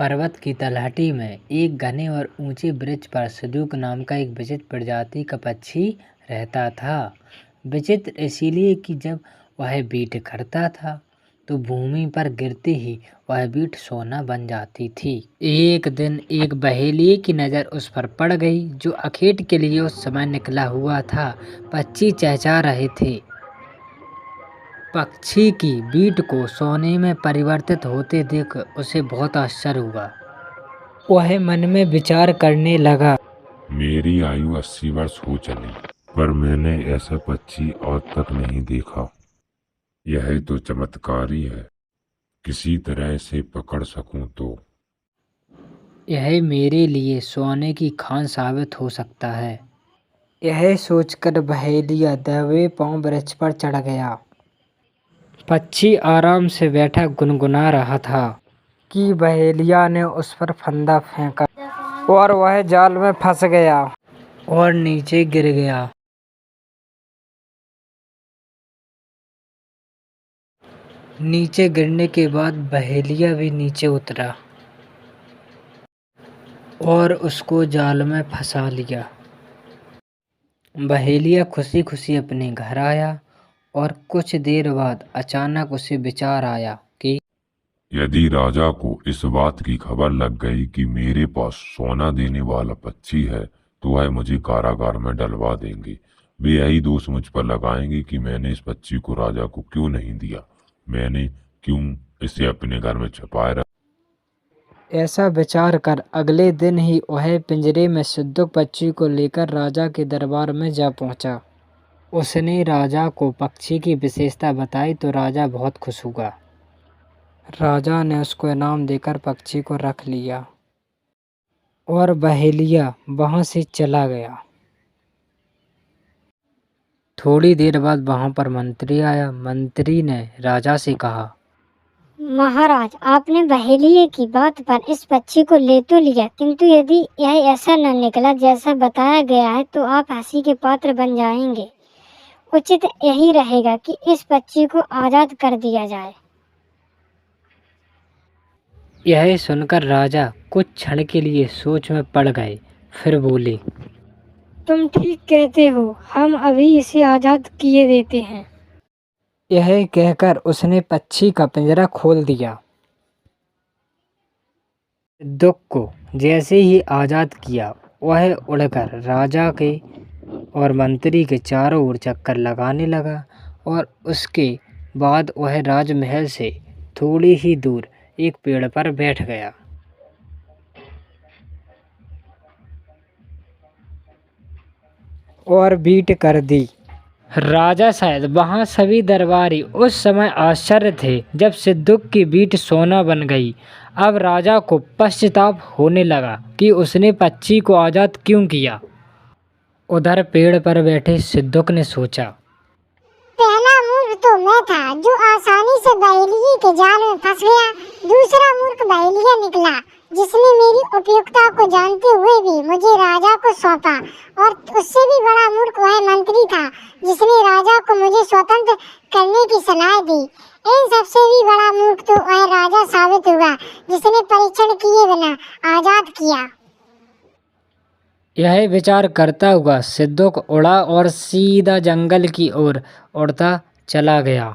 पर्वत की तलहटी में एक घने और ऊंचे वृक्ष पर सिंदूक नाम का एक विचित्र प्रजाति का पक्षी रहता था। विचित्र इसलिए कि जब वह बीट करता था तो भूमि पर गिरते ही वह बीट सोना बन जाती थी। एक दिन एक बहेलिये की नज़र उस पर पड़ गई जो अखेट के लिए उस समय निकला हुआ था। पक्षी चहचहा रहे थे। पक्षी की बीट को सोने में परिवर्तित होते देख उसे बहुत आश्चर्य हुआ। वह मन में विचार करने लगा, मेरी आयु 80 वर्ष हो चली, पर मैंने ऐसा पक्षी आज तक नहीं देखा। यह तो चमत्कारी है। किसी तरह से पकड़ सकूं तो यह मेरे लिए सोने की खान साबित हो सकता है। यह सोचकर बहेलिया दबे पांव वृक्ष पर चढ़ गया। पक्षी आराम से बैठा गुनगुना रहा था कि बहेलिया ने उस पर फंदा फेंका और वह जाल में फंस गया और नीचे गिर गया। नीचे गिरने के बाद बहेलिया भी नीचे उतरा और उसको जाल में फंसा लिया। बहेलिया खुशी खुशी अपने घर आया और कुछ देर बाद अचानक उसे विचार आया कि यदि राजा को इस बात की खबर लग गई कि मेरे पास सोना देने वाला पक्षी है तो वह मुझे कारागार में डलवा देंगे। वे यही दोष मुझ पर लगाएंगे कि मैंने इस पक्षी को राजा को क्यों नहीं दिया, मैंने क्यों इसे अपने घर में छुपाए रखा। ऐसा विचार कर अगले दिन ही वह पिंजरे में सिंदूक पक्षी को लेकर राजा के दरबार में जा पहुंचा। उसने राजा को पक्षी की विशेषता बताई तो राजा बहुत खुश हुआ। राजा ने उसको इनाम देकर पक्षी को रख लिया और बहेलिया वहां से चला गया। थोड़ी देर बाद वहां पर मंत्री आया। मंत्री ने राजा से कहा, महाराज, आपने बहेलिये की बात पर इस पक्षी को ले तो लिया, किंतु यदि यह ऐसा न निकला जैसा बताया गया है तो आप हंसी के पात्र बन जाएंगे। उचित यही रहेगा कि इस पक्षी को आजाद कर दिया जाए। यह सुनकर राजा कुछ क्षण के लिए सोच में पड़ गए, फिर बोले, तुम ठीक कहते हो, हम अभी इसे आजाद किए देते हैं। यह कहकर उसने पक्षी का पिंजरा खोल दिया। सिंदूक को जैसे ही आजाद किया वह उड़कर राजा के और मंत्री के चारों ओर चक्कर लगाने लगा और उसके बाद वह राजमहल से थोड़ी ही दूर एक पेड़ पर बैठ गया और बीट कर दी। राजा शायद वहाँ सभी दरबारी उस समय आश्चर्य थे जब सिंदूक की बीट सोना बन गई। अब राजा को पश्चाताप होने लगा कि उसने पक्षी को आजाद क्यों किया। उधर पेड़ पर बैठे सिंदूक ने सोचा, पहला मूर्ख तो मैं था जो आसानी से बहेलिये के जाल में फंस गया। दूसरा मूर्ख बहेलिया निकला जिसने मेरी उपयुक्तता को जानते हुए भी मुझे राजा को सौंपा, और उससे भी बड़ा मूर्ख वह मंत्री था जिसने राजा को मुझे स्वतंत्र करने की सलाह दी। इन सबसे भी बड़ा मूर्ख तो वह राजा साबित हुआ जिसने परीक्षण किए बिना आजाद किया। यह विचार करता हुआ सिंदूक उड़ा और सीधा जंगल की ओर उड़ता चला गया।